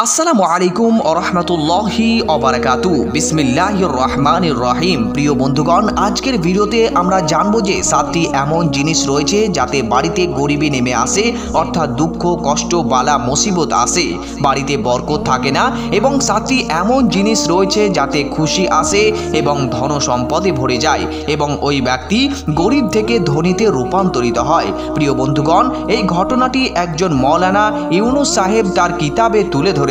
আসসালামু আলাইকুম ওরহমতুল্লাহি ওবারাকাতু। বিসমিল্লাহির রহমানির রহিম। প্রিয় বন্ধুগণ, আজকের ভিডিওতে আমরা জানবো যে 7টি এমন জিনিস রয়েছে যাতে বাড়িতে গরিবী নেমে আসে, অর্থাৎ দুঃখ কষ্ট বালা মুসিবত আসে, বাড়িতে বরকত থাকে না, এবং 7টি এমন জিনিস রয়েছে যাতে খুশি আসে এবং ধন সম্পদে ভরে যায় এবং ওই ব্যক্তি গরিব থেকে ধনীতে রূপান্তরিত হয়। প্রিয় বন্ধুগণ, এই ঘটনাটি একজন মৌলানা ইউনুস সাহেব তার কিতাবে তুলে ধরেছেন।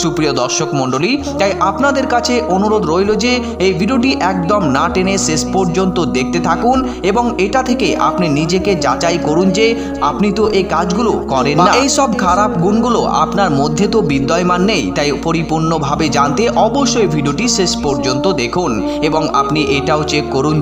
সুপ্রিয় দর্শক মণ্ডলী, তাই আপনাদের কাছে অনুরোধ রইল যে এই ভিডিওটি একদম না টেনে শেষ পর্যন্ত দেখতে থাকুন এবং এটা থেকে আপনি নিজেকে যাচাই করুন যে আপনি তো এই কাজগুলো করেন না, এই সব খারাপ গুণগুলো আপনার মধ্যে তো বিদ্যমান নেই। তাই পরিপূর্ণভাবে জানতে অবশ্যই ভিডিওটি শেষ পর্যন্ত দেখুন এবং আপনি এটাও চেক করুন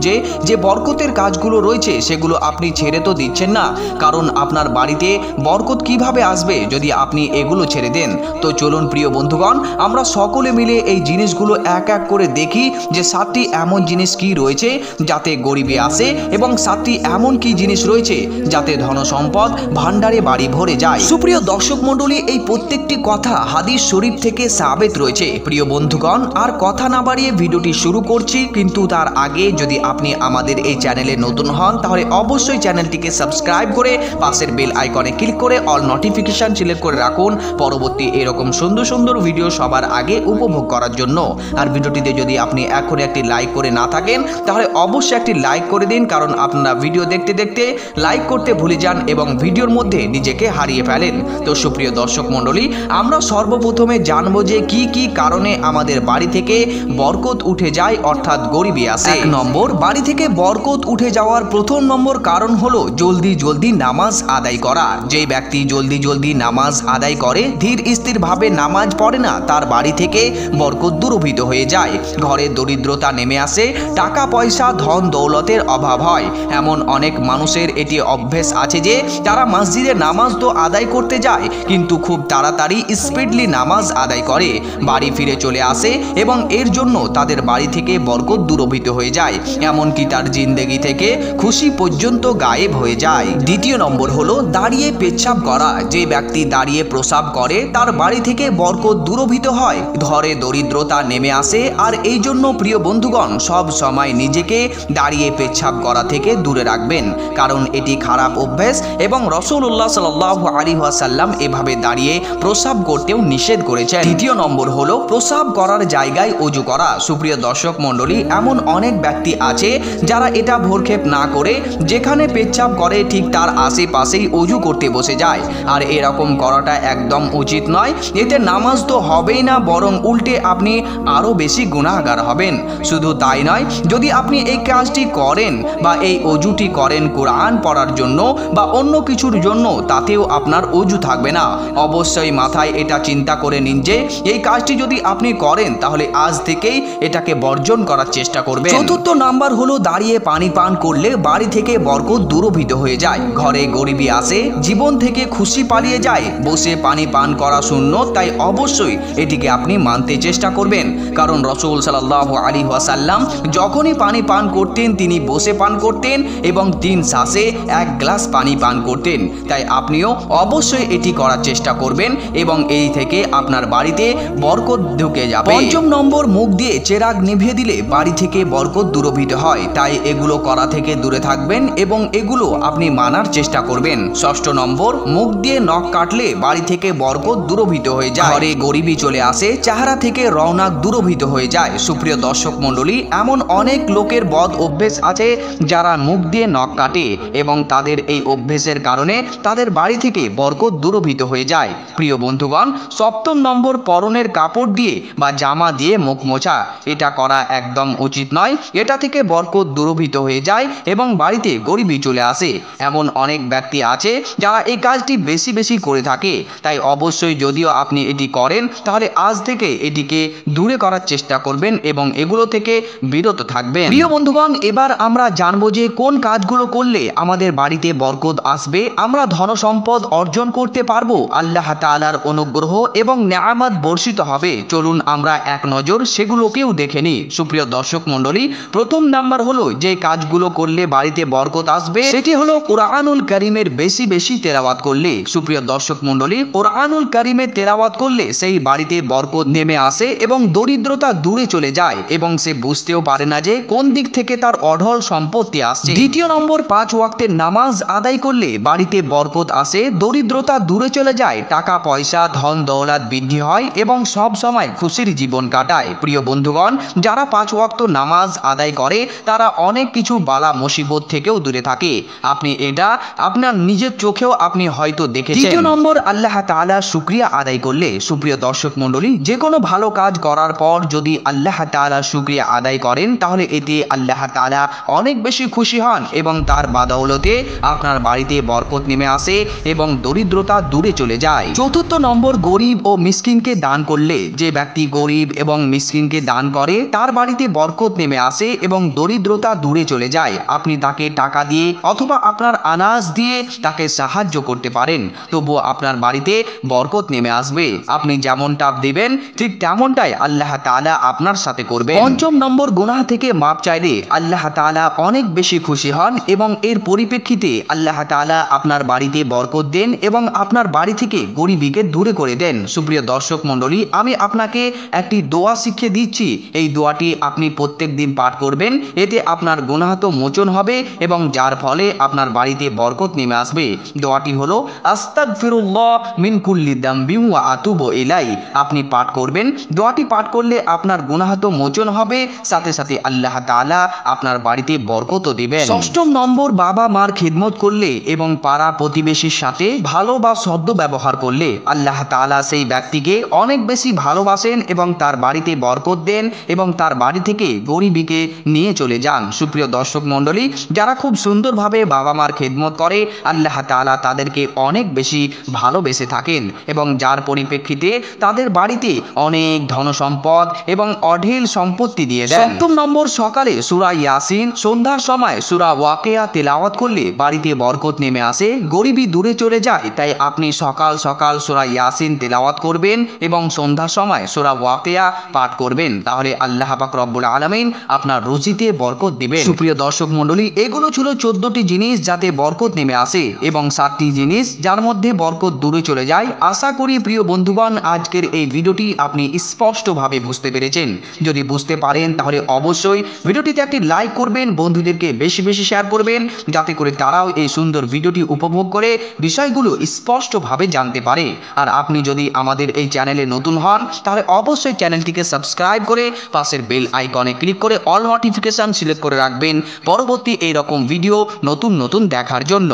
যে বরকতের কাজগুলো রয়েছে সেগুলো আপনি ছেড়ে তো দিচ্ছেন না, কারণ আপনার বাড়িতে বরকত কিভাবে আসবে যদি আপনি এগুলো ছেড়ে দেন। তো চলুন প্রিয় বন্ধুগণ, আমরা সকলে মিলে এই জিনিসগুলো এক এক করে দেখি যে 7টি এমন জিনিস কি রয়েছে যাতে গরিবী আসে এবং 7টি এমন কি জিনিস রয়েছে যাতে ধন সম্পদ ভান্ডারে বাড়ি ভরে যায়। সুপ্রিয় দর্শক মণ্ডলী, এই প্রত্যেকটি কথা হাদিস শরীফ থেকে সাবেত রয়েছে। প্রিয় বন্ধুগণ, আর কথা না বাড়িয়ে ভিডিওটি শুরু করছি, কিন্তু তার আগে যদি আপনি আমাদের এই চ্যানেলে নতুন হন তাহলে অবশ্যই চ্যানেলটিকে সাবস্ক্রাইব করে পাশের বেল আইকনে ক্লিক করে অল নোটিফিকেশন সিলেক্ট করে রাখুন পরবর্তী এরকম সুন্দর সুন্দর ভিডিও সবার আগে উপভোগ করার জন্য। আর ভিডিওটিতে যদি আপনি এখন একটি লাইক করে না থাকেন তাহলে অবশ্যই একটি লাইক করে দিন, কারণ আপনারা ভিডিও দেখতে দেখতে লাইক করতে ভুলে যান এবং ভিডিওর মধ্যে নিজেকে হারিয়ে ফেলেন। তো সুপ্রিয় দর্শক মণ্ডলী, আমরা সর্বপ্রথমে জানবো যে কি কি কারণে আমাদের বাড়ি থেকে বরকত উঠে যায়, অর্থাৎ গরিবী আসে। 1 নম্বর, বাড়ি থেকে বরকত উঠে যাওয়ার প্রথম নম্বর কারণ হলো জলদি জলদি নামাজ আদায় করা। যে ব্যক্তি জলদি জলদি নামাজ আদায় করে, ধীর স্থির ভাবে নামাজ পড়ে না, তার বাড়ি থেকে বরকত দূরভূত হয়ে যায়, ঘরে দরিদ্রতা নেমে আসে, টাকা পয়সা ধন দৌলতের অভাব হয়। এমন অনেক মানুষের এটি অভ্যেস আছে যে তারা মসজিদে নামাজ তো আদায় করতে যায় কিন্তু খুব তাড়াতাড়ি স্পিডলি নামাজ আদায় করে, বাড়ি ফিরে চলে আসে এবং এর জন্য তাদের বাড়ি থেকে বরকত দূরভূত হয়ে যায়, এমনকি তার জিন্দেগি থেকে খুশি পর্যন্ত গায়েব হয়ে যায়। দ্বিতীয় নম্বর হলো দাঁড়িয়ে পেচ্ছাব করা। যে ব্যক্তি দাঁড়িয়ে প্রসাব করে তার বাড়ি থেকে বরকত দূরভূত হয়, ঘরে দরিদ্রতা নেমে আসে। আর এই জন্য প্রিয় বন্ধুগণ, সব সময় নিজেকে দাঁড়িয়ে পেচ্ছাব করা থেকে দূরে রাখবেন, কারণ এটি খারাপ অভ্যাস এবং রাসূলুল্লাহ সাল্লাল্লাহু আলাইহি ওয়াসাল্লাম এভাবে দাঁড়িয়ে প্রসাব করতেও নিষেধ করেছেন। তৃতীয় নম্বর হলো প্রসাব করার জায়গায় ওযু করা। সুপ্রিয় দর্শক মণ্ডলী, এমন অনেক ব্যক্তি আছে যারা এটা ভ্রুক্ষেপ না করে যেখানে পেচ্ছাব করে ঠিক তার আশেপাশেই ওযু করতে বসে যায়, আর এরকম করাটা একদম উচিত নয়। এতে নামাজ তো হবেই না, বরং উল্টে আপনি আরও বেশি গুনাহগার হবেন। শুধু তাই নয়, যদি আপনি এই কাজটি করেন বা এই অজুটি করেন কোরআন পড়ার জন্য বা অন্য কিছুর জন্য, তাতেও আপনার অজু থাকবে না। অবশ্যই মাথায় এটা চিন্তা করে নিন যে এই কাজটি যদি আপনি করেন তাহলে আজ থেকেই এটাকে বর্জন করার চেষ্টা করবেন। চতুর্থ নাম্বার হলো দাঁড়িয়ে পানি পান করলে বাড়ি থেকে বরকত দূরভূত হয়ে যায়, ঘরে গরিবী আসে, জীবন থেকে খুশি পালিয়ে যায়। বসে পানি পান করা সুন্নত, তাই অবশ্যই এটিকে আপনি মানতে চেষ্টা করবেন, কারণ রাসূল সাল্লাল্লাহু আলাইহি ওয়াসাল্লাম যখনই পানি পান করতেন তিনি বসে পান করতেন এবং 3 শ্বাসে 1 গ্লাস পানি পান করতেন। তাই আপনিও অবশ্যই এটি করার চেষ্টা করবেন এবং এই থেকে আপনার বাড়িতে বরকত ঢুকে যাবে। পঞ্চম নম্বর, মুখ দিয়ে চেরাগ নিভিয়ে দিলে বাড়ি থেকে বরকত দূরভূত হয়, তাই এগুলো করা থেকে দূরে থাকবেন এবং এগুলো আপনি মানার চেষ্টা করবেন। ষষ্ঠ নম্বর, মুখ দিয়ে নখ কাটলে বাড়ি থেকে বরকত দূরভূত হয়ে যায়, ঘরে গরিবী চলে আসে, চেহারা থেকে রওনাক দূরভূত হয়ে যায়। সুপ্রিয় দর্শক মণ্ডলী, এমন অনেক লোকের বদ অভ্যেস আছে যারা মুখ দিয়ে নখ কাটে এবং তাদের এই অভ্যেসের কারণে তাদের বাড়ি থেকে বরকত দূরভূত হয়ে যায়। প্রিয় বন্ধুগণ, সপ্তম নম্বর, পরনের কাপড় দিয়ে বা জামা দিয়ে মুখ মোছা। এটা করা একদম উচিত নয়, এটা থেকে বরকত দূরভূত হয়ে যায় এবং বাড়িতে গরিবী চলে আসে। এমন অনেক ব্যক্তি আছে যারা এই কাজটি বেশি বেশি করে থাকে, তাই অবশ্যই যদিও আপনি এটি করেন তাহলে আজ থেকে এটিকে দূরে করার চেষ্টা করবেন এবং এগুলো থেকে বিরত থাকবেন। প্রিয় বন্ধুগণ, এবার আমরা জানবো যে কোন কাজগুলো করলে আমাদের বাড়িতে বরকত আসবে, আমরা ধন সম্পদ অর্জন করতে পারবো, আল্লাহ তাআলার অনুগ্রহ এবং নেয়ামত বর্ষিত হবে। চলুন আমরা এক নজর সেগুলোকেও দেখে নিই। সুপ্রিয় দর্শক মণ্ডলী, প্রথম নাম্বার হলো যে কাজগুলো করলে বাড়িতে বরকত আসবে সেটি হলো কোরআনুল কারীমের বেশি বেশি তেলাওয়াত করলে। সুপ্রিয় দর্শক মণ্ডলী, কোরআনুল কারীমের তেলাওয়াত করলে সেই বাড়িতে বরকত নেমে আসে এবং দরিদ্রতা দূরে চলে যায় এবং সে বুঝতেও পারে না যে কোন দিক থেকে তার অঢল সম্পত্তি আসছে। দ্বিতীয় নম্বর, 5 ওয়াক্তের নামাজ আদায় করলে বাড়িতে বরকত আসে, দরিদ্রতা দূরে চলে যায়, টাকা পয়সা ধন দৌলত বৃদ্ধি হয় এবং সব সময় খুশির জীবন কাটায়। প্রিয় বন্ধুগণ, যারা 5 ওয়াক্ত নামাজ আদায় করে তারা অনেক কিছু বালা মুসিবত থেকেও দূরে থাকে। আপনি এটা আপনার নিজের চোখেও আপনি হয়তো দেখেছেন। তৃতীয় নম্বর, আল্লাহ তাআলা শুকরিয়া আদায় করলে। সুপ্রিয় দর্শক মণ্ডলী, যে কোনো ভালো কাজ করার পর যদি আল্লাহ তাআলা শুকরিয়া আদায় করেন তাহলে এতে আল্লাহ তাআলা অনেক বেশি খুশি হন এবং তার বাদৌলতে আপনার বাড়িতে বরকত নেমে আসে এবং দরিদ্রতা দূরে চলে যায়। চতুর্থ নম্বর, গরিব ও মিসকিনকে দান করলে। যে ব্যক্তি গরিব এবং মিসকিনকে দান করে তার বাড়িতে বরকত নেমে আসে এবং দরিদ্রতা দূরে চলে যায়। আপনি তাকে টাকা দিয়ে অথবা আপনার আনাজ দিয়ে তাকে সাহায্য করতে পারেন, তবুও আপনার বাড়িতে বরকত নেমে আসবে। আপনি যেমনটা দেবেন ঠিক তেমনটাই আল্লাহ তাআলা আপনার সাথে করবেন। পঞ্চম নম্বর, গুনাহ থেকে মাপ চাইলে আল্লাহ তাআলা অনেক বেশি খুশি হন এবং এর পরিপ্রেক্ষিতে আল্লাহ তাআলা আপনার বাড়িতে বরকত দেন এবং আপনার বাড়ি থেকে গরিবীকে দূরে করে দেন। সুপ্রিয় দর্শক মণ্ডলী, আমি আপনাকে একটি দোয়া শিখিয়ে দিচ্ছি। এই দোয়াটি আপনি প্রত্যেক দিন পাঠ করবেন, এতে আপনার গুনাহ তো মোচন হবে এবং যার ফলে আপনার বাড়িতে বরকত নেমে আসবে। দোয়াটি হলো আস্তাগফিরুল্লাহ মিন কুল্লি দামবি ওয়া আতুবু ইলাই। আপনি পাঠ করবেন। দোয়াটি পাঠ করলে আপনার গুনাহ তো মোচন হবে, সাথে সাথে আল্লাহ তাআলা আপনার বাড়িতে বরকতও দিবেন। ষষ্ঠম নম্বর, বাবা মার খিদমত করলে এবং পাড়া প্রতিবেশীর সাথে ভালো বা সদ্য ব্যবহার করলে আল্লাহ তাআলা সেই ব্যক্তিকে অনেক বেশি ভালোবাসেন এবং তার বাড়িতে বরকত দেন এবং তার বাড়ি থেকে গরিবীকে নিয়ে চলে যান। সুপ্রিয় দর্শক মণ্ডলী, যারা খুব সুন্দরভাবে বাবা মার খিদমত করে আল্লাহ তাআলা তাদেরকে অনেক বেশি ভালোবেসে থাকেন এবং যার পরিপ্রেক্ষিতে তাদের বাড়িতে অনেক ধনসম্পদ এবং অঢেল সম্পত্তি দিয়ে দেন। সপ্তম নম্বর, সকালে সূরা ইয়াসিন, সন্ধ্যার সময় সূরা ওয়াকিয়া তেলাওয়াত করলে বাড়িতে বরকত নেমে আসে, গরিবী দূরে চলে যায়। তাই আপনি সকাল সকাল সূরা ইয়াসিন তেলাওয়াত করবেন এবং সন্ধ্যার সময় সূরা ওয়াকিয়া পাঠ করবেন, তাহলে আল্লাহ পাক রব্বুল আলামিন আপনার রুজিতে বরকত দিবেন। সুপ্রিয় দর্শক মণ্ডলী, এগুলো ছিল 14টি জিনিস যাতে বরকত নেমে আসে এবং 7টি জিনিস যার মধ্যে বরকত দূরে চলে যায়। আশা করি প্রিয় বন্ধুগণ আজকের এই ভিডিওটি আপনি স্পষ্টভাবে বুঝতে পেরেছেন। যদি বুঝতে পারেন তাহলে অবশ্যই ভিডিওটিতে একটি লাইক করবেন, বন্ধুদেরকে বেশি বেশি শেয়ার করবেন যাতে করে তারাও এই সুন্দর ভিডিওটি উপভোগ করে বিষয়গুলো স্পষ্টভাবে জানতে পারে। আর আপনি যদি আমাদের এই চ্যানেলে নতুন হন তাহলে অবশ্যই চ্যানেলটিকে সাবস্ক্রাইব করে পাশের বেল আইকনে ক্লিক করে অল নোটিফিকেশন সিলেক্ট করে রাখবেন পরবর্তী এই রকম ভিডিও নতুন নতুন দেখার জন্য।